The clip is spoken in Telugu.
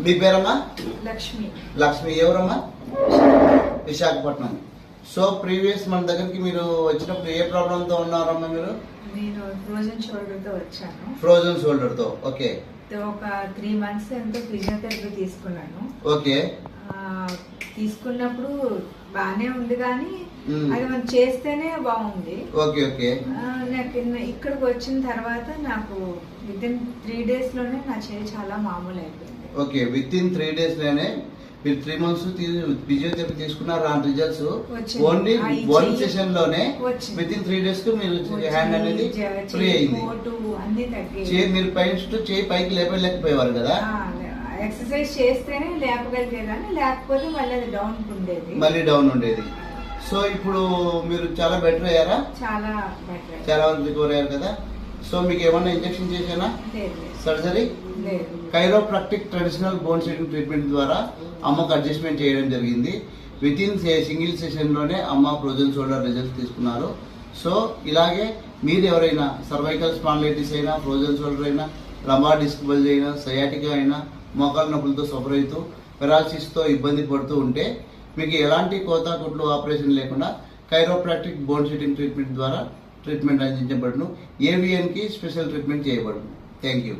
మీ పేరమ్మా? లక్ష్మి. లక్ష్మి ఎవరమ్మా? విశాఖపట్నం. సో ప్రీవియస్ మన దగ్గరికి మీరు వచ్చినప్పుడు ఏ ప్రాబ్లమ్ తో ఉన్నారమ్మా మీరు? నేను ఫ్రోజన్ షోల్డర్ తో వచ్చాను. ఫ్రోజన్ షోల్డర్ తో. ఓకే. ఒక 3 months ఎంతో ఫిజియోథెరపీ తీసుకున్నాను. ఓకే. తీసుకున్నప్పుడు బానే ఉంది కానీ అది మనం చేస్తేనే బాగుంది. Okay okay. నాకు ఇక్కడికి వచ్చిన తర్వాత నాకు వితిన్ 3 days లోనే నా చేయి చాలా మామూలు అయిపోయింది. ఓకే. వితిన్ 3 days లోనే మీరు 3 months ఫిజియోథెరపీ తీసుకున్నారు. ఆ రిజల్ట్స్ ఓన్లీ 1 session లోనే వితిన్ 3 days కు మీరు హ్యాండ్ అనేది ఫ్రీ అయింది. మీరు చేయి పైకి లేపలేకపోయేవారు కదా? ఎక్సర్సైజ్ చేస్తేనే లేపగలిగే కానీ లేకపోతే మళ్ళీ అది డౌన్ ఉండేది. సో ఇప్పుడు మీరు చాలా బెటర్ అయ్యారా? చాలా బెటర్. చాలా వరకు రికవర్ అయ్యారు కదా? సో మీకు ఏమన్నా ఇంజెక్షన్ చేసానా? Surgery? Chiropractic traditional bone setting treatment ద్వారా అమ్మకు అడ్జస్ట్మెంట్ చేయడం జరిగింది. వితిన్ సింగిల్ సెషన్ లోనే అమ్మ ఫ్రోజన్ షోల్డర్ రిజల్ట్స్ తీసుకున్నారు. సో ఇలాగే మీరు ఎవరైనా సర్వైకల్ స్పాండిలైటిస్ అయినా, ఫ్రోజన్ షోల్డర్ అయినా, లంబార్ డిస్క్ బల్జ్ అయినా, సయాటికా అయినా, మోకాలు నొప్పులతో సఫర్ అవుతూ పెరాలసిస్ తో ఇబ్బంది పడుతూ ఉంటే మీకు ఎలాంటి కోతా కుట్లు ఆపరేషన్ లేకుండా కైరోప్రాక్టిక్ బోన్ సెట్టింగ్ ట్రీట్మెంట్ ద్వారా ట్రీట్మెంట్ అందించబడును. AVN కి స్పెషల్ ట్రీట్మెంట్ చేయబడును. Thank you.